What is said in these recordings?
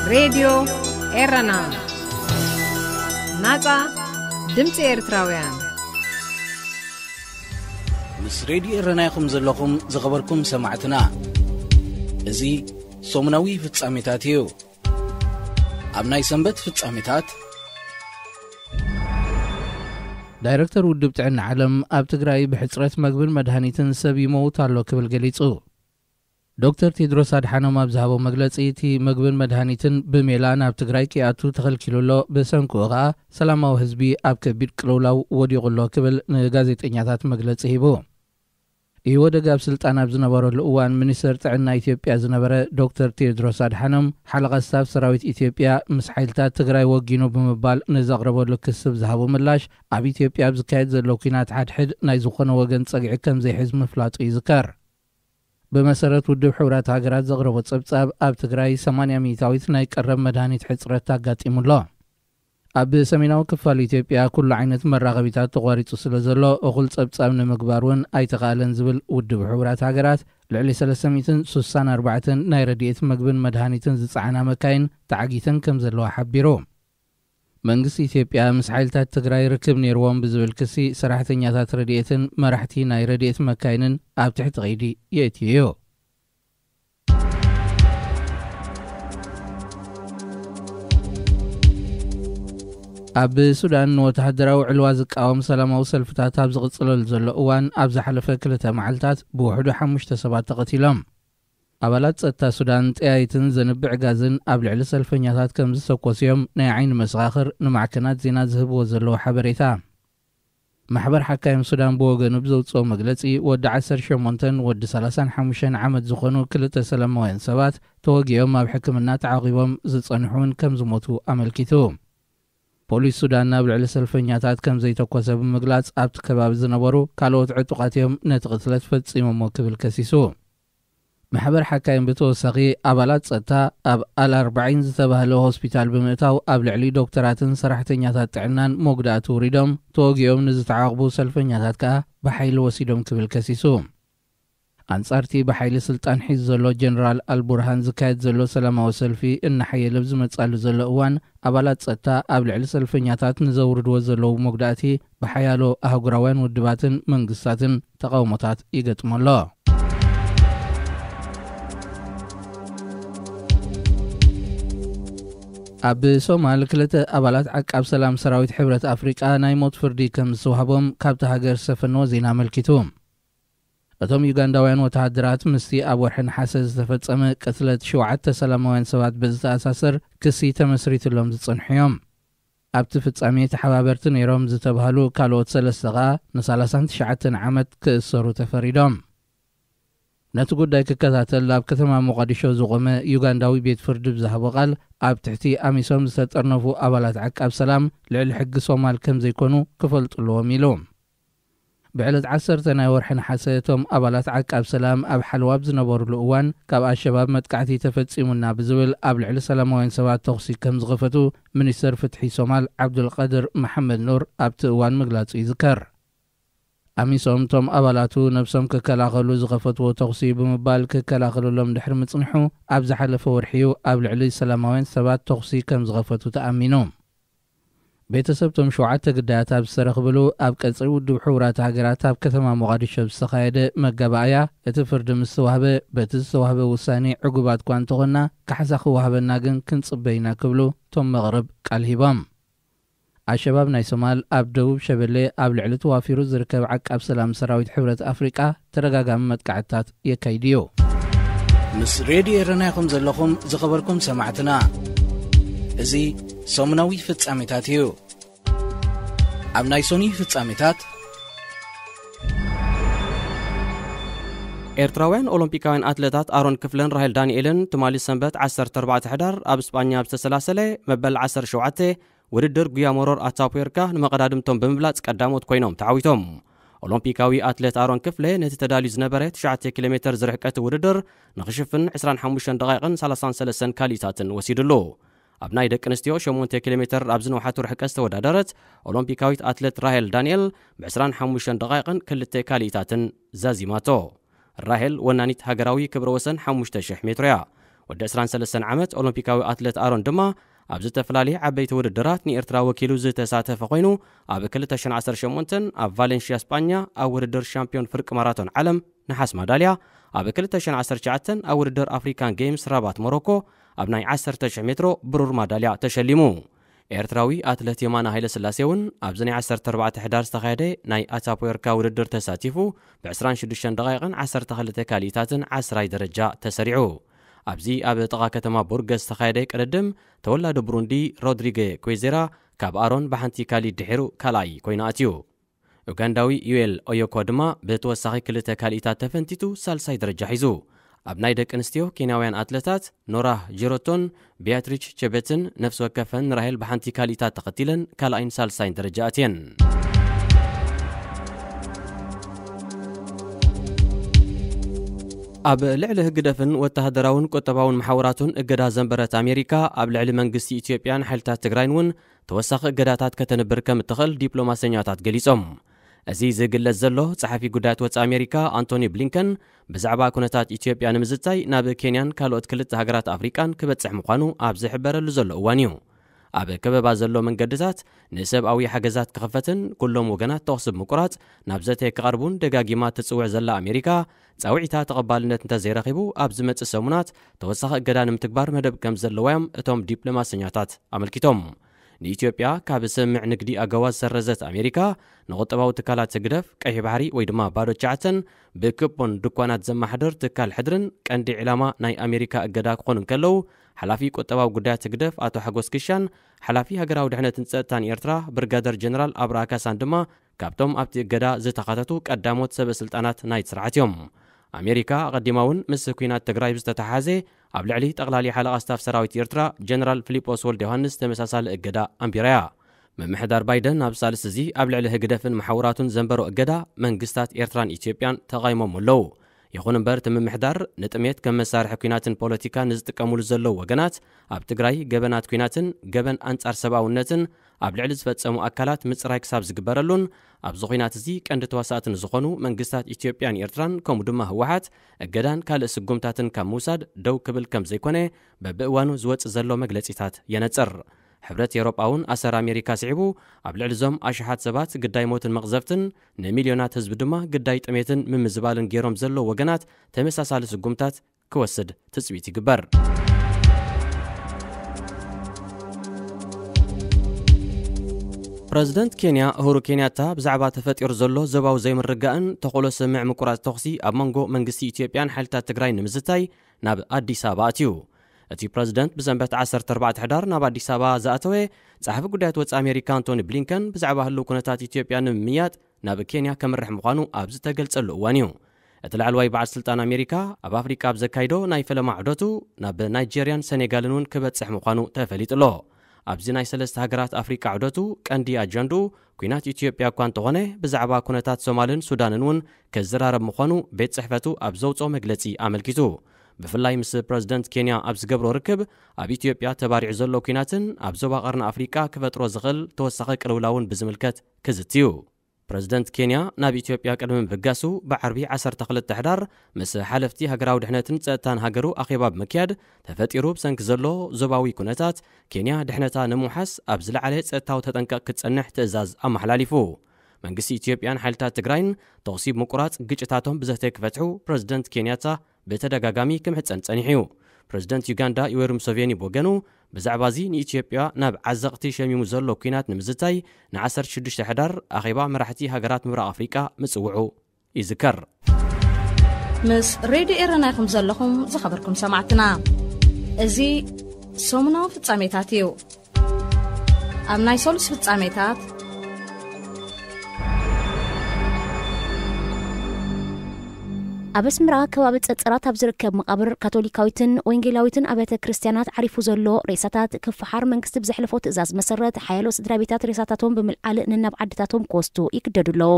راديو إيرنا ناتا دمت إيرتراويان مس راديو إيرنا يخم زلكم زغبركم سمعتنا ازي سومناوي فتصاميتاتيو أبناي سنبت فتصاميتات دايركتور ودب تعن عالم أب تقرأي بحصرة مقبل مدهانيتن سبي موت على كبل قليتو دكتور تيدروس أدحانوم أبزهابو مقلصيتي مقبل مدهانيتن بميلان أب تقرأي كياتو تخلكيلولو بسنكوغا سلاماو هزبي أب كبير كلولاو وديغلو كبل نغازيت إنياتات مقلصيبو إيو دقاب سلطان أبزنبارو الأوان منيستر تعنا إثيوبيا زنبرة دكتور تيدروس أدحانوم حلقة ستاف سراويت إثيوبيا مسحيلتات تقرأي وقينو بمبال نزاقربو لكسب زهابو ملاش أب إثيوبيا بزكايت زلو كينات حد نايزوخون وقن تساقعي كم زي حزم فلاط إذكار بمسارات ودب حورات هاقرات زغربو تصبصاب أب تقرأي 8 ميتاويت نايك قرب مدهانيت حصرات تاقات إمولا أب سميناو كفال إثيوبيا كل عينة مراغبيتات تغواريتو سلزلو أغل تصبصاب نمقبارون أي تغالن زبل ودب حورات هاقرات لعلي 364 نايرديت مقبن مدهانيتن زصعنا مكاين تعاقيتن كم زلو حبيرو منقس إثيوبيا مسحيلتات تقرأي ركب نيروان بزبل كسي سراحتنياتات رديتن مرحتي نايرديت مكاينن أب تحت غيدي يأتيو أب سودان وتحدراو علوازك أوام سلاماو سلفتات أب زغطلل زلو أوان أب زحلفة كلتا معلتات بوحدو حموشتا سبات تقتيلهم أبالات ستا سودان تأيتن زنبع غازن أب لعلي سلفنياتات كمز سوكوسيوم ناعين مسغاخر نمعكنات زينات زهبو زلو حبريتا محبر حكايم سودان بوغن بزوتصو مقلتي ود 10 شمونتن ود 35 عمد زخونو كلتا سلاموين سبات توقيهم أب حكمنا تعاقبهم زتصنحون كمزموتو أملكيتو بوليس سودان نابل على سلفنياتات كم زي تقوسه بمقلاص أبت كباب زنبرو كالوت عطقاتهم نتغتلت فتصيم موكب الكسيسو محبر حكايم بتوسقي أبالات ستا أب ال40 زتبهلو هوسبيتال بمئتاو أب علي دكتوراتن سرحتنياتات تعنان موقداتو ريدوم توقيهم نزتعاقبو سلفنياتات كا بحيل وسيدوم كبل كسيسو أنصارتي بحيل سلطان حيز زلو جنرال البرهان زكايت زلو سلاماو سلفي إن حي لبز متصالو زلو أوان أبالات ستا أبل علي سلفنياتات نزورد وزلو مقداتي بحيالو أهقراوان ودباتن منقصاتن تقاومتات إيقتم الله أب سومال كلتا أبالات عقاب سلام سراويت حبرة أفريقيا نايموت فردي كم سوهبهم كابتا هاجر سفنو زينا ملكتهم أتوم يوغنداوين وتحدرات مستي أبورحن حاسز تفتسم قتلت شوعت سلاموين سوات بزتا أساسر كسي تمسريت اللهم زتصنحيهم أبت فتسامية حبابرتن يروم زتبهلو كالوت سلسغا نسالسان تشعتن عمد كأسرو تفريدهم نتقول دايك كتاتل لاب كثما مقادشو زغمة يوغنداوي بيت فرد بزهبو قال أب تحتي أميسوم زتطرنفو أبالات عقاب سلام لعل حق صومال كم زيكونو كفلت اللوم يلوم بعلت 10 تناورحن حسيتهم أبالات عقاب سلام أب حلواب زنبور الأوان كاب الشباب متقعتي تفتسيمنا بزول أب العلي سلاموين سوات تغسي كم زغفتو منيستر فتحي صومال عبد القادر محمد نور أب تأوان مقلات يذكر أميسوم توم أبالاتو نفسهم ككلاغلو زغفتو تغسي بمبال ككلاغلو لهم دحر متصنحو أب زحلف ورحيو أب العلي سلاموين سوات تغسي كم زغفتو تأمينوم بيتسبتم شوعات قداتا بسرخبلو أب كالصري ودو حورات هاقراتا بكثما مغادشة بسخايدة مقابايا اتفرد مستوهبة بتستوهبة وساني عقوبات كوانتغنا كحساخ وهبة ناقن كنصبينا كبلو توم مغرب كالهبام الشباب ناي سومال أب دوب شبلي أب لعلت وافيرو زركب عقاب سلام سراويت حبرة أفريقيا ترقاقام متقعتات يكايديو مس راديو رناكم زلكم زخبركم سمعتنا ازي سومناوي فتصاميتاتيو أب نايسوني فتصاميتات إيرتراوين أولمبيكاوين أتلتات آرون كفلن راهيل دانييلن تمالي سنبت 14 حدار أب إسبانيا بتسلاسلة مبل 10 شوعته وددر غيا مرور أتابيركا نمقدادمتم بمبلاص قداموت كوينوم تعويتم أولمبيكاوي أتلت آرون كفله نتتدالي زنبرة 9 كيلومتر زرحكة وددر نخشفن 25 دقيقة 33 كاليتاتن وسيدلو أبناي دك نستيو 8 كيلومتر أبزنو حاتو رحكة ودادرت أولمبيكاوي أتلت راهيل دانييل ب 25 دقيقة كلتا كاليتاتن زازيماتو الراهيل ونانيت هاجراوي كبر وسن 5000 متريا ወዲ 23 ዓመት ኦሎምፒካዊ ኣትሌት ኣሮን ድማ ኣብ ዝተፈላለዩ ዓበይቲ ውድድራት ንኤርትራ ወኪሉ ዝተሳተፈ ኮይኑ ኣብ 2018 ኣብ ቫሌንሺያ ስፓኛ ኣብ ውድድር ሻምፒዮን ፍርቂ ማራቶን ዓለም ነሓስ ማዳልያ ኣብ 2019 ኣብ ውድድር ኣፍሪካን ጌምስ ራባት ሞሮኮ ኣብ ናይ 10,000 ሜትሮ ብሩር ማዳልያ ተሸሊሙ ኤርትራዊ ኣትሌት የማና ሃይለ ስላሴ እውን ኣብዚ ናይ 14 ሕዳር ዝተኻየደ ናይ ኣታፖየርካ ውድድር ተሳቲፉ ብ26 ደቂቕን 12 ካሊእታትን 10ይ ደረጃ ተሰሪዑ ኣብዚ ኣብ ጥቓ ከተማ ቡርገስ ዝተኻየደ ቀደድም ተወላዲ ብሩንዲ ሮድሪጌ ኩዌዜራ ካብ ኣሮን ብሓንቲ ካሊእ ድሒሩ ካልኣይ ኮይኑ ኣትዩ ኡጋንዳዊ ዩኤል ኦዮኮ ድማ ብተወሳኺ 2 ካሊእታት ተፈንቲቱ ሳልሳይ ደረጃ ሒዙ ኣብ ናይ ደቂ ኣንስትዮ ኬንያውያን ኣትሌታት ኖራ ጂሮቶን ቢያትሪች ቸቤትን ነፍሲ ወከፈን ራሄል ብሓንቲ ካሊእታት ተኸቲለን ካልኣይን ሳልሳይን ደረጃ ኣትየን ኣብ ልዕሊ ህግደፍን ወተሃደራውን ቁጠባውን ማሕወራቱን እገዳ ዘንበረት ኣሜሪካ ኣብ ልዕሊ መንግስቲ ኢትዮጵያን ሓይልታት ትግራይን እውን ተወሳኺ እገዳታት ከተንብር ከም እትኽእል ዲፕሎማሰኛታት ገሊጾም እዚ ዝግለጽ ዘሎ ጸሓፊ ጉዳያት ወጻኢ ኣሜሪካ አንቶኒ ብሊንከን ብዛዕባ ኩነታት ኢትዮጵያ ንምዝታይ ናብ ኬንያን ካልኦት ክልተ ሃገራት ኣፍሪቃን ክበጽሕ ምዃኑ ኣብ ዝሕበረሉ ዘሎ እዋን እዩ ኣብ ከበባ ዘሎ መንገድታት ንሰብኣዊ ሓገዛት ክኸፈትን ኩሎም ወገናት ተኽስብ ምቁራጽ ናብ ዘተ ክቐርቡን ደጋጊማ ትጽውዕ ዘላ ኣሜሪካ ጻውዒታ ተቐባልነት እንተዘይረኺቡ ኣብ ዝመጽእ ሰሙናት ተወሳኺ እገዳ ንምትግባር መደብ ከም ዘለዋዮም እቶም ዲፕሎማሰኛታት ኣመልኪቶም ንኢትዮጵያ ካብ ስምዕ ንግዲ ኣገዋዝ ሰረዘት ኣሜሪካ ንቁጠባዊ ትካላት ስግደፍ ቀይሕ ባሕሪ ወይ ድማ ባዶ ቻዕተን ብክቦን ድኳናት ዘማሕደር ትካል ሕድርን ቀንዲ ዕላማ ናይ ኣሜሪካ እገዳ ክኾኑ ከለዉ ሓላፊ ቁጠባዊ ጉዳያት ስግደፍ ኣቶ ሓጎስ ክሻን ሓላፊ ሃገራዊ ድሕነትን ጸጥታን ኤርትራ ብርጋደር ጀነራል ኣብርሃ ካሳን ድማ ካብቶም ኣብቲ እገዳ ዝተኻተቱ ቀዳሞት ሰበስልጣናት ናይቲ ስርዓት እዮም ኣሜሪካ ቀዲማ እውን ምስ ኩናት ትግራይ ዝተተሓሓዘ ኣብ ልዕሊ ጠቕላሊ ሓለቓ ስታፍ ሰራዊት ኤርትራ ጀነራል ፊሊጶስ ወልደ ዮሃንስ ተመሳሳሊ እገዳ ኣንቢራያ ምምሕዳር ባይደን ኣብ ሳልስ እዚ ኣብ ልዕሊ ህግደፍን ማሕወራቱን ዘንበሮ እገዳ መንግስታት ኤርትራን ኢትዮጵያን ተቃይሞም ኣለዉ ይኹን እምበር እቲ ምምሕዳር ንጥሜት ከም መሳርሒ ኩናትን ፖለቲካን ዝጥቀሙሉ ዘለዉ ወገናት ኣብ ትግራይ ገበናት ኩናትን ገበን ኣንጻር ሰብኣውነትን ኣብ ልዕሊ ዝፈጸሙ ኣካላት ምጽራይ ክሳብ ዝግበረሉን ኣብዚ ኩናት እዚ ቀንዲ ተዋሳእትን ዝኾኑ መንግስታት ኢትዮጵያን ኤርትራን ከምኡ ድማ ህወሓት እገዳን ካልእ ስጉምታትን ካብ ምውሳድ ደው ክብል ከም ዘይኮነ በብእዋኑ ዝወፅእ ዘሎ መግለጺታት የነጽር ሕብረት ኤውሮጳ እውን ኣሰር ኣሜሪካ ስዒቡ ኣብ ልዕሊ ዞም ኣሽሓት ሰባት ግዳይ ሞትን መቕዘፍትን ንሚልዮናት ህዝቢ ድማ ግዳይ ጥሜትን ምምዝባልን ገይሮም ዘሎ ወገናት ተመሳሳሊ ስጉምታት ክወስድ ትጽቢት ይግበር ፕረዚደንት ኬንያ እሁሩ ኬንያታ ብዛዕባ ተፈጢሩ ዘሎ ዞባዊ ዘይምርጋእን ተኽእሎ ስምዕ ምቁራጽ ተኽሲ ኣብ መንጎ መንግስቲ ኢትዮጵያን ሓይልታት ትግራይ ንምዝታይ ናብ ኣዲስ ኣበባ ኣትዩ እቲ ፕረዚደንት ብሰንበት 14 ሕዳር ናብ ኣዲስ ኣበባ ዝኣተወ ጸሓፊ ጉዳያት ወጻኢ ኣሜሪካ አንቶኒ ብሊንከን ብዛዕባ ህልው ኩነታት ኢትዮጵያ ንምምያጥ ናብ ኬንያ ከምርሕ ምዃኑ ኣብ ዝተገልጸሉ እዋን እዩ እቲ ላዕለዋይ በዓል ስልጣን ኣሜሪካ ኣብ ኣፍሪቃ ኣብ ዘካይዶ ናይ ፈለማ ዑደቱ ናብ ናይጀርያን ሰኔጋልን እውን ክበጽሕ ምዃኑ ተፈሊጡሎ ኣብዚ ናይ ሰለስተ ሃገራት ኣፍሪቃ ዑደቱ ቀንዲ ኣጀንዱ ኩናት ኢትዮጵያ እኳ እንተኾነ ብዛዕባ ኩነታት ሶማልን ሱዳንን እውን ክዘራረብ ምዃኑ ቤት ጽሕፈቱ ኣብ ዘውፅኦ መግለጺ ኣመልኪቱ ብፍላይ ምስ ፕረዚደንት ኬንያ ኣብ ዝገብሮ ርክብ ኣብ ኢትዮጵያ ተባሪዑ ዘሎ ኩናትን ኣብ ዞባ ቀርኒ ኣፍሪቃ ክፈጥሮ ዝኽእል ተወሳኺ ቅልውላውን ብዝምልከት ክዝትዩ ፕረዚደንት ኬንያ ናብ ኢትዮጵያ ቅድሚ ምብጋሱ ብዓርቢ 12 ሕዳር ምስ ሓለፍቲ ሃገራዊ ድሕነትን ጸጥታን ሃገሩ ኣኼባ ብምክያድ ተፈጢሩ ብሰንኪ ዘሎ ዞባዊ ኩነታት ኬንያ ድሕነታ ንምውሓስ ኣብ ዝለዓለ ጸጥታዊ ተጠንቀቕ ክትጸንሕ ትእዛዝ ኣመሓላሊፉ መንግስቲ ኢትዮጵያን ሓይልታት ትግራይን ተቕሲብ ምቁራጽ ግጭታቶም ብዘተይ ክፈትሑ ፕረዚደንት ኬንያታ ብተደጋጋሚ ክምሕፀን ጸኒሑ እዩ ፕረዚደንት ዩጋንዳ ዩዌሪ ሙሴቬኒ ብወገኑ ብዛዕባ እዚ ንኢትዮጵያ ናብ ዓዘቕቲ ሸሚሙ ዘሎ ኩናት ንምዝታይ ን16 ሕዳር ኣኼባ መራሕቲ ሃገራት ምብራቕ ኣፍሪቃ ምጽውዑ ይዝከር ምስ ሬድዮ ኤረና ኢኹም ዘለኹም ዝኸበርኩም ሰማዕትና እዚ ሰሙናዊ ፍጻሜታት እዩ ኣብ ናይ ሰሉስ ፍጻሜታት ኣብ ኣስመራ ከባቢ ጸጸራት ኣብ ዝርከብ መቃብር ካቶሊካዊትን ወንጌላዊትን ኣብያተ ክርስቲያናት ዓሪፉ ዘሎ ሬሳታት ክፍሓር መንግስቲ ብዘሕለፎ ትእዛዝ መሰረት ሓያሎ ስድራ ቤታት ሬሳታቶም ብምልዓል ንናብ ዓድታቶም ክወስዱ ይግደዱ ኣለዉ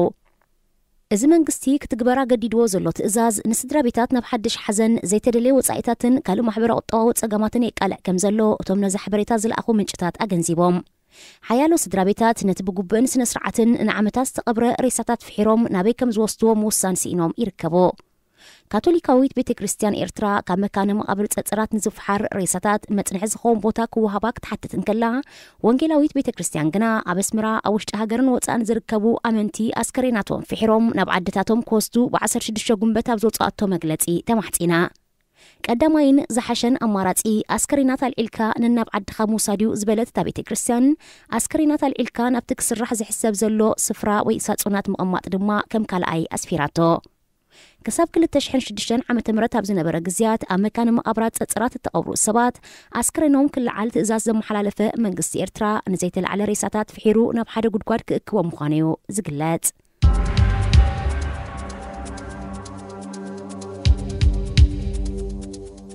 እዚ መንግስቲ ክትግበራ ገዲድዎ ዘሎ ትእዛዝ ንስድራ ቤታት ናብ ሓድሽ ሓዘን ዘይተደለየ ወጻኢታትን ካልእ ማሕበራዊ ቁጠባዊ ጸገማትን የቃልዕ ከም ዘሎ እቶም ነዚ ሓበሬታ ዝለኣኹ ምንጭታት ኣገንዚቦም ሓያሎ ስድራ ቤታት ነቲ ብግቡእን ስነ ስርዓትን ንዓመታት ዝተቐብረ ሬሳታት ፍሒሮም ናበይ ከም ዝወስድዎ ምውሳን ሲኢኖም ይርከቡ ካቶሊካዊት ቤተ ክርስቲያን ኤርትራ ካብ መካነ መቃብር ጸጽራት ንዝፍሓር ሬሳታት መጽንዒ ዝኸውን ቦታ ክወሃባ ክትሓትት እንከላ ወንጌላዊት ቤተ ክርስቲያን ግና ኣብ ኣስመራ ኣብ ውሽጢ ሃገርን ወፃእን ዝርከቡ ኣመንቲ ኣስከሬናቶም ፍሒሮም ናብ ዓድታቶም ክወስዱ ብ16 ጉንበት ኣብ ዘውፅኣቶ መግለጺ ተማሕጺና ቀዳማይን ዝሓሸን ኣማራጺ ኣስከሬናት ኣልዒልካ ንናብ ዓድኻ ምውሳድዩ ዝበለት እታ ቤተ ክርስቲያን ኣስከሬናት ኣልዒልካ ናብቲ ክስራሕ ዝሕሰብ ዘሎ ስፍራ ወይ ሳጹናት ምቕማጥ ድማ ከም ካልኣይ ኣስፊራቶ ክሳብ 2006 ዓመተ ምህረት ኣብ ዝነበረ ግዝያት ኣብ መካነ መቃብራት ጸጽራት እተቐብሩ ሰባት ኣስከሬኖም ክልዓል ትእዛዝ ዘመሓላለፈ መንግስቲ ኤርትራ ንዘይተለዓለ ሬሳታት ፍሒሩ ናብ ሓደ ጉድጓድ ክእክቦም ምዃኑ እዩ ዝግለጽ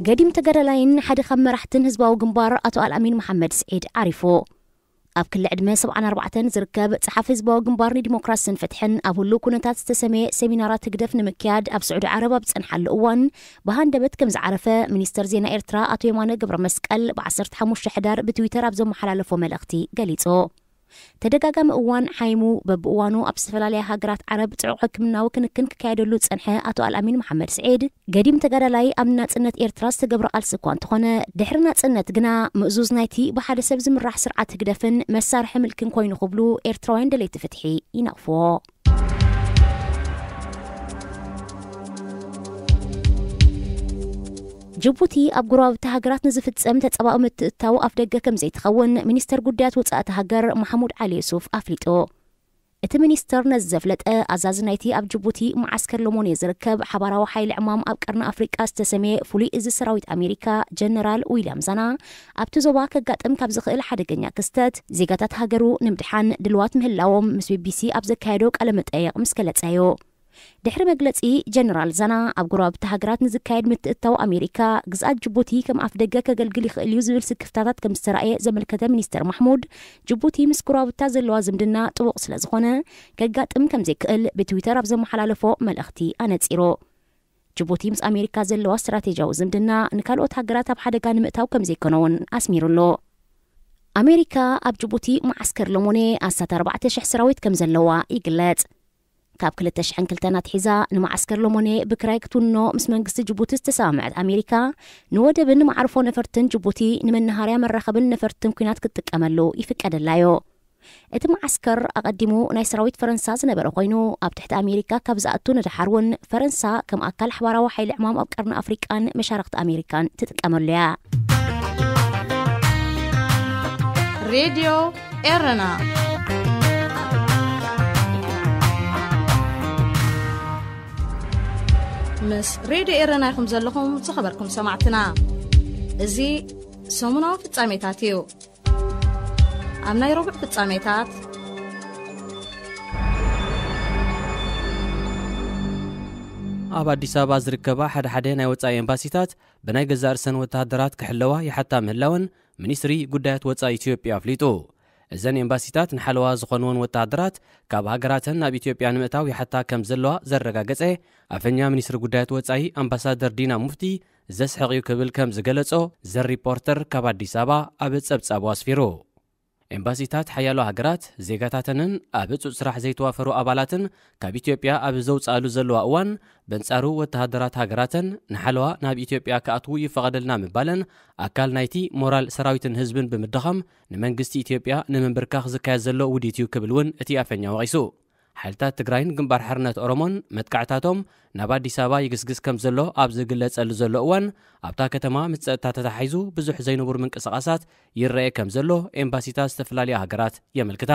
ገዲም ተገዳላይን ሓደ ካብ መራሕትን ህዝባዊ ግንባር ኣቶ አልአሚን መሐመድ ስዒድ ዓሪፉ ኣብ ክልል ዕድመ 74 ዝርከብ ጸሓፊ ህዝባዊ ግንባር ዲሞክራሲን ፍትሕን ኣብ ሁሉ ኩነታት ዝተሰመየ ሴሚናራት ህግደፍ ንምክያድ ኣብ ስዑዲ ዓረብ ኣብ ዝጸንሓሉ እዋን ብሃንደበት ከም ዝዓረፈ ሚኒስተር ዜና ኤርትራ ኣቶ የማነ ገብረ መስቀል ብ15 ሕዳር ብትዊተር ኣብ ዘመሓላለፎ መልእኽቲ ገሊጹ ተደጋጋሚ እዋን ሓይሙ በብእዋኑ ኣብ ዝተፈላለየ ሃገራት ዓረብ ጥዑቅ ሕክምናዊ ክንክን ክካየደሉ ጸንሐ ኣቶ አልአሚን መሐመድ ስዒድ ገዲም ተጋዳላይ ኣብ ናጽነት ኤርትራ ዝተገብረ ቃልሲ እኳ እንተኾነ ድሕሪ ናጽነት ግና ምእዙዝ ናይቲ ብሓደ ሰብ ዝምራሕ ስርዓት ህግደፍን መሳርሒ ምልክን ኮይኑ ክብሉ ኤርትራውያን ደለይቲ ፍትሒ ይነቕፍዎ ጅቡቲ ኣብ ጉራብቲ ሃገራት ንዝፍጸም ተጸባኢ ምትእታው ኣፍ ደገ ከም ዘይትኸውን ሚኒስተር ጉዳያት ወጻእቲ ሃገር መሐሙድ ዓሊ ዩሱፍ ኣፍሊጡ እቲ ሚኒስተር ነዚ ዘፍለጠ ኣዛዚ ናይቲ ኣብ ጅቡቲ ማዓስከር ሎሞን ዝርከብ ሓባራዊ ሓይሊ ዕማም ኣብ ቀርኒ ኣፍሪቃ ዝተሰመየ ፍሉይ እዚ ሰራዊት ኣሜሪካ ጀነራል ዊልያም ዛና ኣብቲ ዞባ ከጋጥም ካብ ዝኽእል ሓደገኛ ክስተት ዜጋታት ሃገሩ ንምድሓን ድልዋት ምህላዎም ምስ ቢቢሲ ኣብ ዘካየዶ ቃለ መጠይቕ ምስ ገለጸዩ ድሕሪ መግለጺ ጀነራል ዛና ኣብ ጉራብቲ ሃገራት ንዝካየድ ምትእታው ኣሜሪካ ግዝኣት ጅቡቲ ከም ኣፍ ደገ ከገልግል ይኽእል እዩ ዝብል ስክፍታታት ከም ዝተረኣየ ዘመልከተ ሚኒስተር ማሕሙድ ጅቡቲ ምስ ጉራብታ ዘለዋ ዝምድና ጥቡቕ ስለ ዝኾነ ከጋጥም ከም ዘይክእል ብትዊተር ኣብ ዘመሓላለፎ መልእኽቲ ኣነጺሩ ጅቡቲ ምስ ኣሜሪካ ዘለዋ ስትራቴጂያዊ ዝምድና ንካልኦት ሃገራት ኣብ ሓደጋ ንምእታው ከም ዘይኮነውን ኣስሚሩሎ ኣሜሪካ ኣብ ጅቡቲ ማዓስከር ሎሞኔ ኣሳት 4,000 ሰራዊት ከም ዘለዋ ይግለጽ ካብ 2002 ኣትሒዛ ንማዓስከር ሎሞኔ ብክራይ ክትውኖ ምስ መንግስቲ ጅቡቲ ዝተሰማምዐት ኣሜሪካ ንወደብን ማዕርፎ ነፈርትን ጅቡቲ ንመናሃርያ መራኸብን ነፈርትን ኩናት ክትጥቀመሉ ይፍቀደላዮ እቲ ማዓስከር ኣቐዲሙ ናይ ሰራዊት ፈረንሳ ዝነበረ ኮይኑ ኣብ ትሕቲ ኣሜሪካ ካብ ዝኣቱ ንድሓር እውን ፈረንሳ ከም ኣካል ሓባራዊ ሓይሊ ዕማም ኣብ ቀርኒ ኣፍሪቃን መሻርክቲ ኣሜሪካን ትጥቀመሉ እያ ሬድዮ ኤረና مس راديو إيرنا يخم زلهم تخبركم سمعتنا إزي سمنا في التساميتاتيو عمنا يروح في التساميتات ኣብ ኣዲስ ኣበባ ዝርከባ ሓደ ናይ ወጻኢ ኤምባሲታት ብናይ ገዛ ርእሰን ወተሃደራት ክሕለዋ ይሓታ ምህላውን ሚኒስትሪ ጉዳያት ወጻኢ ኢትዮጵያ ኣፍሊጡ እዘን ኤምባሲታት ንሓለዋ ዝኾኑውን ወተሃደራት ካብ ሃገራተን ናብ ኢትዮጵያ ንምእታው ይሓታ ከም ዘለዋ ዘረጋገጸ ኣፈኛ ሚኒስትሪ ጉዳያት ወጻኢ ኣምባሳደር ዲና ሙፍቲ ዘስሕቕዩ ክብል ከም ዝገለጾ ዘሪፖርተር ካብ ኣዲስ ኣበባ ኣብ ጸብጻቡ ኣስፊሩ ኤምባሲታት ሓያሎ ሃገራት ዜጋታተንን ኣብ እጹፅ ስራሕ ዘይተዋፈሩ ኣባላትን ካብ ኢትዮጵያ ኣብ ዘውጻሉ ዘለዋ እዋን በንጻሩ ወተሃደራት ሃገራተን ንሓለዋ ናብ ኢትዮጵያ ከኣትዉ ይፈቐደልና ምባለን ኣካል ናይቲ ሞራል ሰራዊትን ህዝብን ብምድኻም ንመንግስቲ ኢትዮጵያ ንምንብርካኽ ዝካየድ ዘሎ ውዲት እዩ ክብል እውን እቲ ኣፈኛ ወቒሱ ሓይልታት ትግራይን ግንባር ሓርነት ኦሮሞን መጥቃዕታቶም ናብ ኣዲስ ኣበባ ይግስግስ ከም ዘሎ ኣብ ዝግለጸሉ ዘሎ እዋን ኣብታ ከተማ ምስ ጸጥታ ተታሒዙ ብዙሕ ዘይንቡር ምንቅስቓሳት ይረአ ከም ዘሎ ኤምባሲታት ዝተፈላለዩ ሃገራት የመልክታ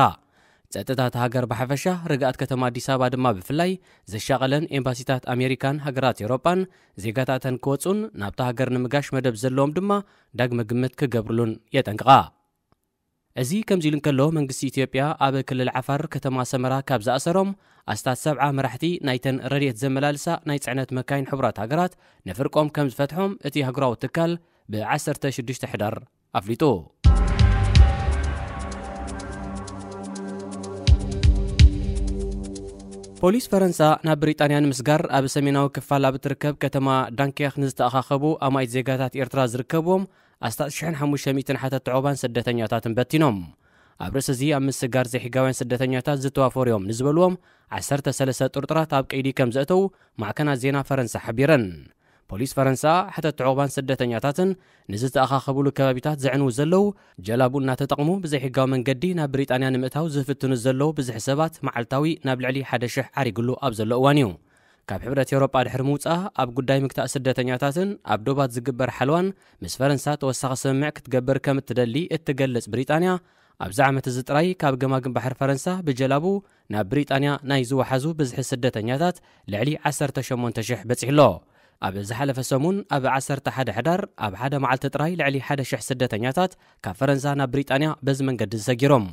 ጸጥታት ሃገር ብሓፈሻ ርግኣት ከተማ ኣዲስ ኣበባ ድማ ብፍላይ ዘሻቐለን ኤምባሲታት ኣሜሪካን ሃገራት ኤውሮጳን ዜጋታተን ክወጹን ናብታ ሃገር ንምጋሽ መደብ ዘለዎም ድማ ዳግመ ግምት ክገብሩሉን የጠንቅቓ እዚ ከምዚ ኢሉ እንከሎ መንግስቲ ኢትዮጵያ ኣብ ክልል ዓፋር ከተማ ሰመራ ካብ ዝኣሰሮም ኣስታት 70 መራሕቲ ናይተን ረድኤት ዘመላልሳ ናይ ጽዕነት መካይን ሕቡራት ሃገራት ንፍርቆም ከም ዝፈትሖም እቲ ሃገራዊ ትካል ብ16 ሕዳር ኣፍሊጡ ፖሊስ ፈረንሳ ናብ ብሪጣንያ ንምስጋር ኣብ ሰሜናዊ ክፋል ኣብ እትርከብ ከተማ ዳንኪያኽ ንዝተኣኻኸቡ ኣማይት ዜጋታት ኤርትራ ዝርከብዎም ኣስታት 1500 ሓተት ዕቆባን ስደተኛታትን በቲኖም ኣብ ርእሲ እዚ ኣብ ምስጋር ዘይሕጋውያን ስደተኛታት ዝተዋፈርዮም ንዝበልዎም 13 ጥርጥራት ኣብ ቀይዲ ከም ዘእተው ማዕከናት ዜና ፈረንሳ ሓቢረን ፖሊስ ፈረንሳ ሕተት ዕቑባን ስደተኛታትን ንዝተኣኻኸብሉ ከባቢታት ዘዕንው ዘለው ጀላቡ እናተጠቕሙ ብዘይሕጋዊ መንገዲ ናብ ብሪጣንያ ንምእታው ዝፍትኑ ዘለው ብዙሕ ሰባት መዓልታዊ ናብ ልዕሊ 1,000 ዓሪግሉ ኣብ ዘሎ እዋን እዩ ካብ ሕብረት ኤውሮጳ ድሕሪ ምውፃእ ኣብ ጉዳይ ምግታእ ስደተኛታትን ኣብ ዶባት ዝግበር ሓልዋን ምስ ፈረንሳ ተወሳኺ ስምምዕ ክትገብር ከም እትደሊ እትገልጽ ብሪጣንያ ኣብዚ ዓመት እዚ ጥራይ ካብ ገማግም ባሕሪ ፈረንሳ ብጀላቡ ናብ ብሪጣንያ ናይ ዝወሓዙ ብዙሕ ስደተኛታት ልዕሊ 18,000 በፂሕሎ ኣብ ዝሓለፈ ሰሙን ኣብ 11 ሕዳር ኣብ ሓደ መዓልቲ ጥራይ ልዕሊ 1,000 ስደተኛታት ካብ ፈረንሳ ናብ ብሪጣንያ በዚ መንገዲ ዝሰጊሮም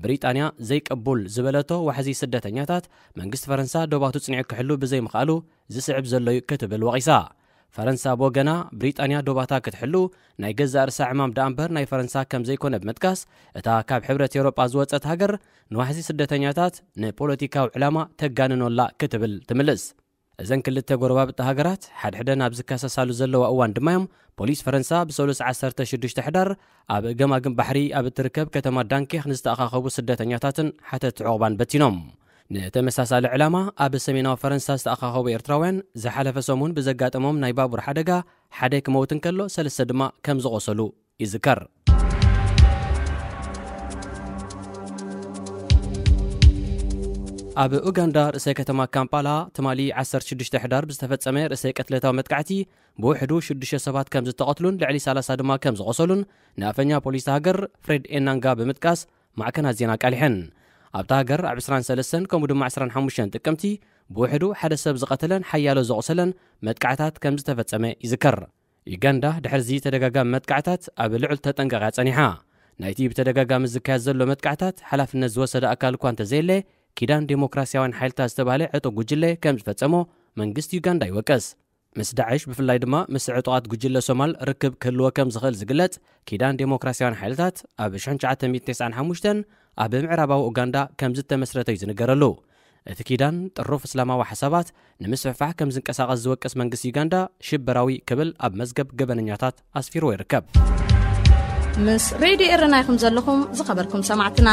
ብሪጣንያ ዘይቀቡል ዝበለቶ ዋሕዚ ስደተኛታት መንግስቲ ፈረንሳ ዶባቱ ጽኒዑ ክሕሉ ብዘይምኽኣሉ ዝስዕብ ዘሎ እዩ ክትብል ወቒሳ ፈረንሳ ብወገና ብሪጣንያ ዶባታ ክትሕሉ ናይ ገዛእ ርእሳ ዕማም ዳ እምበር ናይ ፈረንሳ ከም ዘይኮነ ብምጥቃስ እታ ካብ ሕብረት ኤውሮጳ ዝወፀት ሃገር ንዋሕዚ ስደተኛታት ንፖለቲካዊ ዕላማ ተጋንኖላ ክትብል ትምልስ እዘን ክልተ ጎረባብቲ ሃገራት ሓድሕደን ኣብ ዝከሰሳሉ ዘለዋ እዋን ድማ እዮም ፖሊስ ፈረንሳ ብሰሉስ 16 ሕዳር ኣብ ገማግም ባሕሪ ኣብ እትርከብ ከተማ ዳንኬክ ንዝተኣኻኸቡ ስደተኛታትን ሓተት ዕቑባን በቲኖም ንተመሳሳሊ ዕላማ ኣብ ሰሜናዊ ፈረንሳ ዝተኣኻኸቡ ኤርትራውያን ዝሓለፈ ሰሙን ብዘጋጠሞም ናይ ባቡር ሓደጋ ሓደ ክመውት እንከሎ 3 ድማ ከም ዝቆሰሉ ይዝከር ኣብ ኡጋንዳ ርእሰ ከተማ ካምፓላ ትማሊ 16 ሕዳር ብዝተፈጸመ ርእሰ ቀትለታዊ መጥቃዕቲ ብውሕዱ 6 ሰባት ከም ዝተቐትሉን ልዕሊ 30 ድማ ከም ዝቆሰሉን ንኣፈኛ ፖሊስ ሃገር ፍሬድ ኤናንጋ ብምጥቃስ ማዕከናት ዜና ቃሊሐን ኣብታ ሃገር ኣብ 23 ከምኡ ድማ 25 ጥቅምቲ ብውሕዱ ሓደ ሰብ ዝቐተለን ሓያሎ ዘቆሰለን መጥቃዕታት ከም ዝተፈጸመ ይዝከር ዩጋንዳ ድሕርዚ ተደጋጋሚ መጥቃዕታት ኣብ ልዑል ተጠንቀቓ ጸኒሓ ናይቲ ብተደጋጋሚ ዝካየድ ዘሎ መጥቃዕታት ሓላፍነት ዝወሰደ ኣካል እኳ እንተዘየለ ኪዳን ዴሞክራሲያውን ሓይልታት ዝተባሃለ ዕጡቕ ጉጅለ ከም ዝፈጸሞ መንግስቲ ዩጋንዳ ይወቀስ ምስ ዳዕሽ ብፍላይ ድማ ምስ ዕጡቓት ጉጅለ ሶማል ርክብ ክህልዎ ከም ዝኽእል ዝግለጽ ኪዳን ዴሞክራሲያውን ሓይልታት ኣብ 1995 ኣብ ምዕራባዊ ኡጋንዳ ከም ዝተመስረተ እዩ ዝንገረሉ እቲ ኪዳን ጥሩፍ እስላማዊ ሓሳባት ንምስፍሕፋሕ ከም ዝንቀሳቐስ ዝወቀስ መንግስቲ ዩጋንዳ ሽበራዊ ክብል ኣብ መዝገብ ገበነኛታት ኣስፊርዎ ይርከብ ምስ ሬድዮ ኤረና ኢኹም ዘለኹም ዝኸበርኩም ሰማዕትና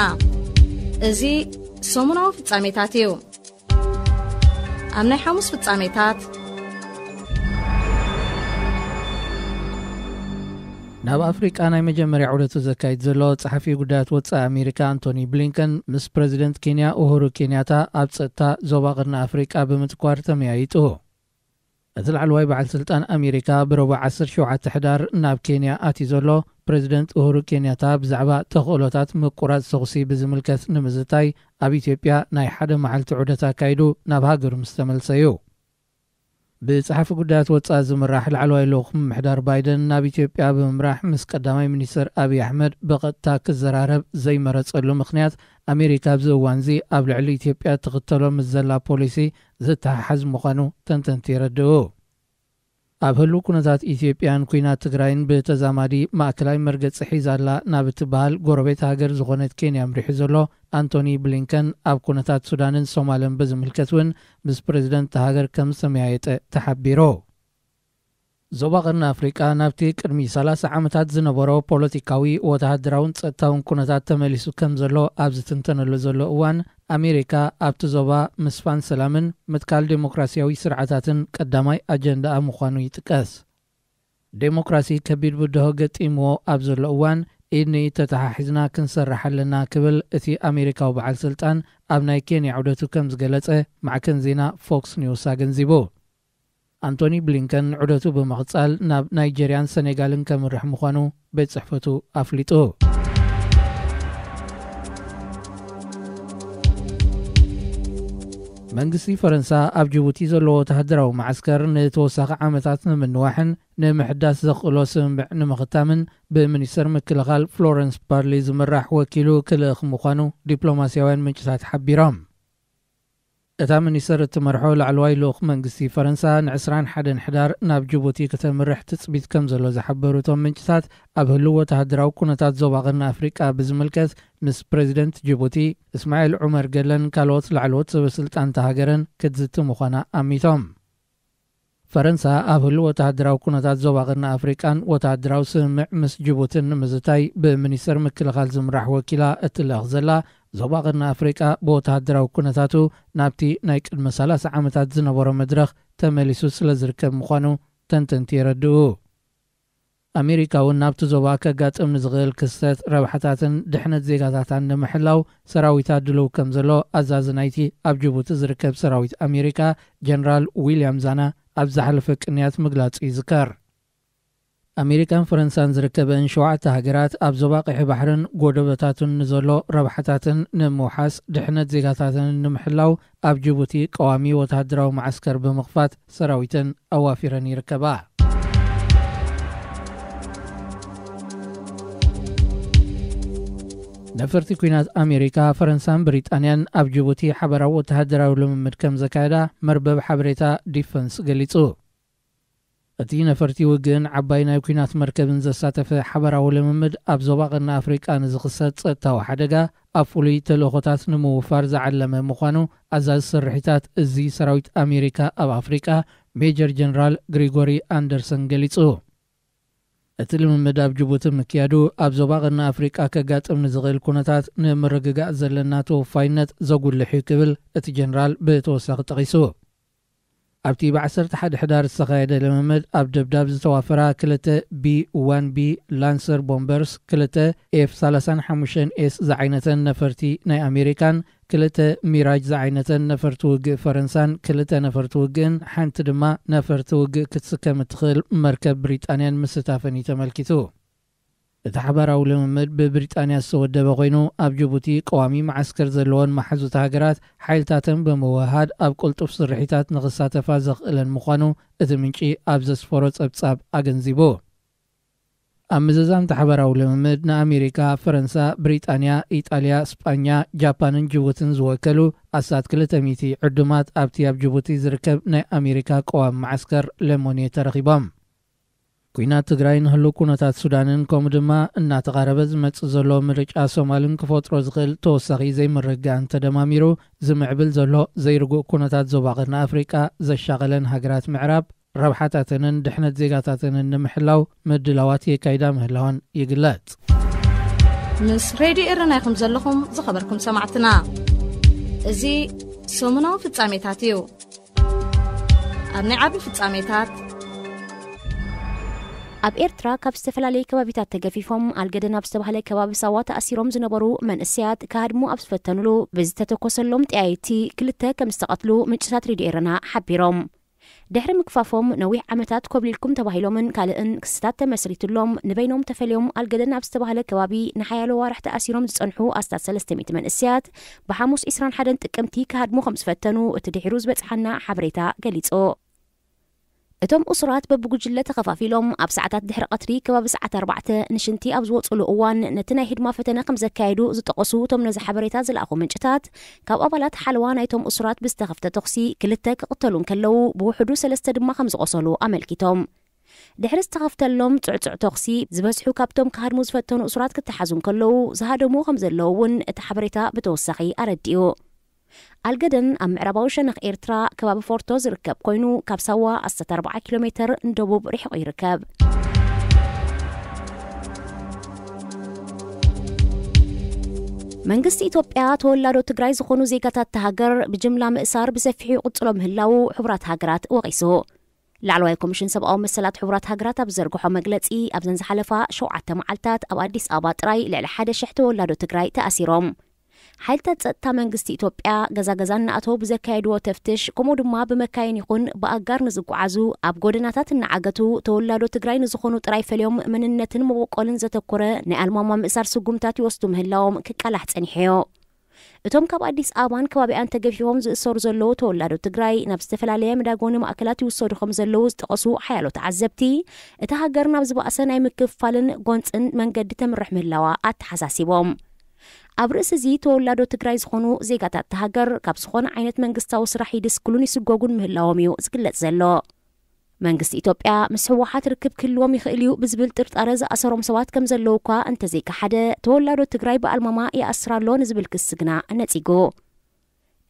እዚ ሰሙናዊ ፍጻሜታት እዩ ኣብ ናይ ሓሙስ ፍጻሜታት ናብ ኣፍሪቃ ናይ መጀመርያ ዑደቱ ዘካይድ ዘሎ ጸሓፊ ጉዳያት ወጻኢ ኣሜሪካ አንቶኒ ብሊንከን ምስ ፕረዚደንት ኬንያ ኡሁሩ ኬንያታ ኣብ ጸጥታ ዞባ ቅርኒ ኣፍሪቃ ብምትኳር ተመያይጡ እቲ ላዕለዋይ በዓል ስልጣን ኣሜሪካ ብረቡዕ 17 ሕዳር ናብ ኬንያ ኣትዩ ዘሎ ፕረዚደንት ኡሁሩ ኬንያታ ብዛዕባ ተኽእሎታት ምቁራጽ ተኹሲ ብዝምልከት ንምዝታይ ኣብ ኢትዮጵያ ናይ ሓደ መዓልቲ ዑደት ኣካይዱ ናብ ሃገሩ ምስ ተመልሰ እዩ ብጸሓፊ ጉዳያት ወጻኢ ዝምራሕ ላዕለዋይ ልኡኽ ምምሕዳር ባይደን ናብ ኢትዮጵያ ብምምራሕ ምስ ቀዳማይ ሚኒስትር ኣብይ ኣሕመድ ብቐጥታ ክዘራረብ ዘይመረጸሉ ምኽንያት ኣሜሪካ ኣብዚ እዋን እዚ ኣብ ልዕሊ ኢትዮጵያ ትኽተሎ ምስ ዘላ ፖሊሲ ዝተሓሓዝ ምዃኑ ተንተንቲ ይረድኡ ኣብ ህሉ ኩነታት ኢትዮጵያን ኩናት ትግራይን ብተዛማዲ ማእከላይ መርገፂ ሒዛላ ናብ እትበሃል ጎረቤት ሃገር ዝኾነት ኬንያ ምሪሑ ዘሎ አንቶኒ ብሊንከን ኣብ ኩነታት ሱዳንን ሶማልን ብዝምልከት እውን ምስ ፕረዚደንት ሃገር ከም ዝተመያየጠ ተሓቢሩ ዞባ ቅርኒ ኣፍሪቃ ናብቲ ቅድሚ 30 ዓመታት ዝነበሮ ፖለቲካዊ ወተሃደራውን ጸጥታውን ኩነታት ተመሊሱ ከም ዘሎ ኣብ ዝትንተነሉ ዘሎ እዋን ኣሜሪካ ኣብቲ ዞባ ምስፋን ሰላምን ምትካል ዴሞክራሲያዊ ስርዓታትን ቀዳማይ ኣጀንዳ ምዃኑ ይጥቀስ ዴሞክራሲ ከቢድ ብድሆ ገጢምዎ ኣብ ዘሎ እዋን ኢድኒ ተተሓሒዝና ክንሰርሕ ኣለና ክብል እቲ ኣሜሪካዊ በዓል ስልጣን ኣብ ናይ ኬንያ ዑደቱ ከም ዝገለጸ ማዕከን ዜና ፎክስ ኒውስ ኣገንዚቡ አንቶኒ ብሊንከን ዑደቱ ብምቕጻል ናብ ናይጀርያን ሰኔጋልን ከምርሕ ምዃኑ ቤት ጽሕፈቱ ኣፍሊጡ መንግስቲ ፈረንሳ ኣብ ጅቡቲ ዘለዎ ወተሃደራዊ ማዕስከር ንተወሳኺ ዓመታት ንምንዋሕን ንምሕዳስ ዘኽእሎ ስምምዕ ንምኽታምን ብሚኒስተር ምክልኻል ፍሎረንስ ፓርሊ ዝምራሕ ወኪሉ ክልእኽ ምዃኑ ዲፕሎማስያውያን ምንጭታት ሓቢሮም እታ ሚኒስተር እትመርሖ ላዕለዋይ ልኡኽ መንግስቲ ፈረንሳ ን21 ሕዳር ናብ ጅቡቲ ከተምርሕ ትጽቢት ከም ዘሎ ዝሓበሩቶም ምንጭታት ኣብ ህሉ ወተሃደራዊ ኩነታት ዞባ ቅርኒ ኣፍሪቃ ብዝምልከት ምስ ፕረዚደንት ጅቡቲ እስማኤል ዑመር ገለን ካልኦት ላዕለዎት ሰበስልጣን ሃገረን ክትዝቲ ምዃና ኣሚቶም فرنسا أبهل وتهدراو كونتات زوباغنا أفريقان وتهدراو سمع مس جيبوتن مزتاي بمنيستر مكلخال زمراح وكيلا اتلاغزلا زوباغنا أفريقا بوتهدراو كونتاتو نابتي نايك المسالة عامتات زنبورو مدرخ تماليسو سلزركب مخانو تنتنتي ردو أمريكا والنابت زوباكا قات امنزغيل كستات ربحتاتن دحنت زيقاتاتان نمحلاو سراويتا دلو كمزلو أزازنايتي أبجبوت زركب سراويت أمريكا جنرال ويليام زانا أبزحلفك نيات مقلات إذكار أمريكان فرنسان زركبن شوعة هاجرات أبزباقي بحرن قودبتاتن نزلو ربحتاتن نموحاس دحنت زيقاتاتن نمحلاو أبجبوتي قوامي وتهدراو معسكر بمغفات سراويتن أوافرن يركبا نفرتي كوينات أمريكا فرنسان بريطانيان أب جيبوتي حبراو وتهدراو لممد كم زكادا مربب حبريتا ديفنس قليتو اتي نفرتي وقن عباينا كوينات مركبن زساتف حبراو لممد أب زباقنا أفريقا نزغسات تاو حدقا أفولي تلوخوتات نمو فارز علم مخانو أزاز سرحيتات ازي سراويت أمريكا أب أفريقا ميجر جنرال غريغوري أندرسن قليتو اتلم مداب جبوت مكيادو أبزوباغنا أفريقا كاقات امنزغيل كونتات نمرقاق زلناتو فاينت زوغول لحيكبل ات جنرال بتوساق تغيسو أبتي بعسر تحد حدار السخايدة لممد أب دبداب زتوافرا كلتا B-1B لانسر بومبرز كلتا F-35S زعينتن نفرتي ناي أمريكان كلتا ميراج زعينتن نفرتوق فرنسان كلتا نفرتوقن حانت دما نفرتوق كتسكا متخل مركب بريطانيان مستافني تملكتو اتحبراو لممد ببريطانيا السودة بغينو أب جيبوتي قوامي معسكر زلوان محزو تهاجرات حيلتاتن بمواهاد أب قلتو بصرحيتات نغسات فازق إلان مخانو اتمنشي أب زسفورت أبتصاب أغنزيبو أمزازان تحبراو لممد نا أمريكا فرنسا بريطانيا إيطاليا اسبانيا جابان جيبوتن زوكلو أسات كلتميتي عدومات أبتي أب جيبوتي زركب نا أمريكا قوام معسكر لموني ترغيبام كوينات تقراين هلو كونتات سودانن كومدما إنا تغاربز متزلو مرجع سومالن كفوترو زغل توساقي زي مرقان تدماميرو زمعبل زلو زي رقو كونتات زوباغنا أفريقا زي شاغلن هاجرات معراب ربحاتاتنن دحنت زيقاتاتنن نمحلاو مدلواتي كايدا مهلاوان يقلات مس راديو إرنايكم زلكم زخبركم سمعتنا ازي سومناو في التعميتاتيو أبني عابي في التعميتات أب إرترا كاب استفلالي كبابيتات تقفيفهم القدن أب استبهالي كباب سوات أسيروم زنبرو من السياد كهدمو أب سفتنلو بزيتاتو كوسلوم تأيتي كلتا كم استقاتلو من جسات ريدي إرنا حبيروم دحر مكفافهم نويح عمتات كوبليلكم تباهيلومن كالئن كستات تمسريتلوم نبينوم تفليوم القدن أب استبهالي كبابي نحيالو وارحت أسيروم زنحو أستاد سلستميت من السياد بحاموس إسران حدن تكمتي كهدمو خمس فتنو تدحروز بتحنا حبريتا قليتو اتم أسرات ببجلة تخفافيلهم أب ساعات دحر قطري كباب ساعات 4 نشنتي أب زوت صلو أوان نتنا هدما فتنا خمسة كايدو زتقصو تم نزح حبريتات زلأخو منجتات كاب أبلات حلوان ايتم أسرات بستخفت تقصي كلتك قتلون كلو بوحدو سلسة دما 5 قصلو أملكيتهم دحر استخفت لهم تعتع تقصي زبسحو كابتم كهر مزفتون أسرات كتحزون كلو زهادمو 5 لون اتحبريتا بتوسخي أرديو القدن أم عرباو شنخ إيرترا كباب فورتوز ركب كوينو كاب سوا 4 كيلومتر ندوبوب ريحو يركب መንግስቲ ኢትዮጵያ ተወላዶ ትግራይ ዝኾኑ ዜጋታት ተሃገር ብጅምላ ምእሳር ብሰፊሑ ቁጽሎ ምህላው ሕብራት ሃገራት ወቂሱ ላዕለዋይ ኮሚሽን ሰብኣዊ መሰላት ሕብራት ሃገራት ኣብ ዘርግሖ መግለጺ ኣብ ዘንዝሓለፋ 7 መዓልታት ኣብ ኣዲስ ኣበባ ጥራይ ልዕሊ 1,000 ተወላዶ ትግራይ ተኣሲሮም حالتا ጸጥታ መንግስቲ ኢትዮጵያ ገዛገዛን ናአቶ ብዘካይድዎ ተፍትሽ ከምኡ ድማ በመካየን ይኹን በአጋር ንዝጓዓዙ ኣብ ጎደናታት እናዓገቱ ተወላዶ ትግራይ ንዝኾኑ ጥራይ ፈልዮም መንነትን መወቆልን ዘተኮረ ናይ ኣልማማ ምእሳር ስጉምታት ይወስዱ ምህላዎም ክቃላሕ ጸኒሕዮ እቶም ካብ ኣዲስ ኣበባን ከባቢኣን ተገፊፎም ዝእሰሩ ዘለዉ ተወላዶ ትግራይ ናብ ዝተፈላለየ መዳጎኒ ማእከላት ይወሰዱ ከም ዘለዉ ዝጠቐሱ ሓያሎ ተዓዘብቲ እቲ ሃገር ናብ ዝበኣሰ ናይ ምክፍፋልን ጎንፅን መንገዲ ተምርሕ ምህላዋ ኣተሓሳሲቦም ኣብ ርእሲ እዚ ተወላዶ ትግራይ ዝኾኑ ዜጋታት ሃገር ካብ ዝኾነ ዓይነት መንግስታዊ ስራሕ ይድስክሉን ይስጎጉን ምህላዎም እዩ ዝግለጽ ዘሎ መንግስቲ ኢትዮጵያ ምስ ህወሓት ርክብ ክህልዎም ይኽእል እዩ ብዝብል ጥርጣረ ዝኣሰሮም ሰባት ከም ዘለዉ እኳ እንተዘይከሓደ ተወላዶ ትግራይ ብኣልማማ ይኣስራሎ ንዝብል ክስ ግና ነፂጉ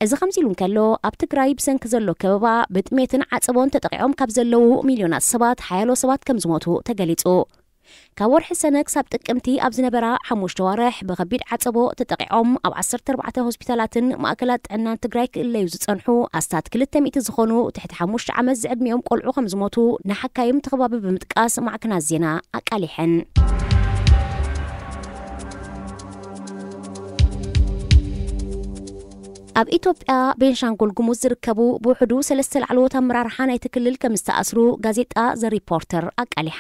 እዚ ከምዚሉን ከሎ ኣብ ትግራይ ብሰንኪ ዘሎ ከበባ ብጥሜትን ዓጽቦን ተጠቂዖም ካብ ዘለው ሚልዮናት ሰባት ሓያሎ ሰባት ከም ዝሞቱ ተገሊጹ ካብ ወርሒ ሰነ ክሳብ ጥቅምቲ ኣብ ዝነበራ 5 ወርሕ ብከቢድ ዓጽቦ ተጠቂዖም ኣብ 14 ሆስፒታላትን ማእከላት ጥዕናን ትግራይ ክእለዩ ዝጸንሑ ኣስታት 200 ዝኾኑ ትሕቲ 5 ዓመት ዝዕድሚኦም ቆልዑ ከም ዝሞቱ ንሓካይም ተኸባቢ ብምጥቃስ ማዕከናት ዜና ኣቃሊሐን ኣብ ኢትዮጵያ ቤንሻንጉል ጉሙዝ ዝርከቡ ብውሕዱ 3 ላዕለዎት ኣመራርሓ ናይቲ ክልል ከም ዝተኣስሩ ጋዜጣ ዘ ሪፖርተር ኣቃሊሓ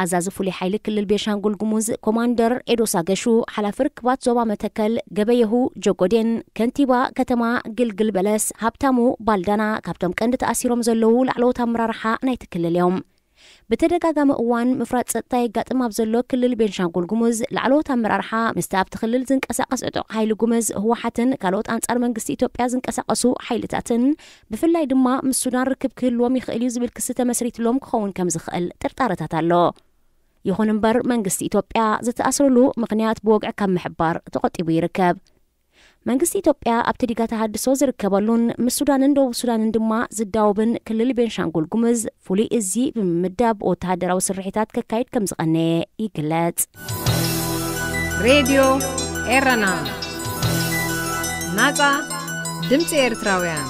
ኣዛዚ ፍሉይ ሓይሊ ክልል ቤንሻንጉል ጉሙዝ ኮማንደር ኤዶሳ ገሹ ሓላፊ ርክባት ዞባ መተከል ገበየሁ ጆጎዴን ከንቲባ ከተማ ግልግል በለስ ሃብታሙ ባልዳና ካብቶም ቀንዲ ተኣሲሮም ዘለው ላዕለዎት ኣመራርሓ ናይቲ ክልል እዮም بتدقاقام اوان مفراد ستاي قاتم ابزلو كلل بينشانقول قموز لعلوت امرارحا مستاب تخلل زنك اساقس اتوق حيل قموز هو حتن كالوت انصار منقس إثيوبيا زنك اساقسو حيلتاتن بفلاي دما من السودان ركب كل ومي خيليز بالكسته مسريت لهم كخون كم زخل ترطارتاتالو يخون مبر منقس إثيوبيا زتأسرلو مقنيات بوقع كم محبار تقطي بيركب መንግስቲ ኢትዮጵያ ኣብ ትዲጋ ተሃድሶ ዝርከበሉን ምስ ሱዳንን ደቡብ ሱዳንን ድማ ዝዳወብን ክልል ቤንሻንጉል ጉሙዝ ፍሉይ እዚ ብምምዳብ ወተሃደራዊ ስርሒታት ከካይድ ከም ዝቐነየ ይግለጽ። ሬድዮ ኤረና ናጻ ድምፂ ኤርትራውያን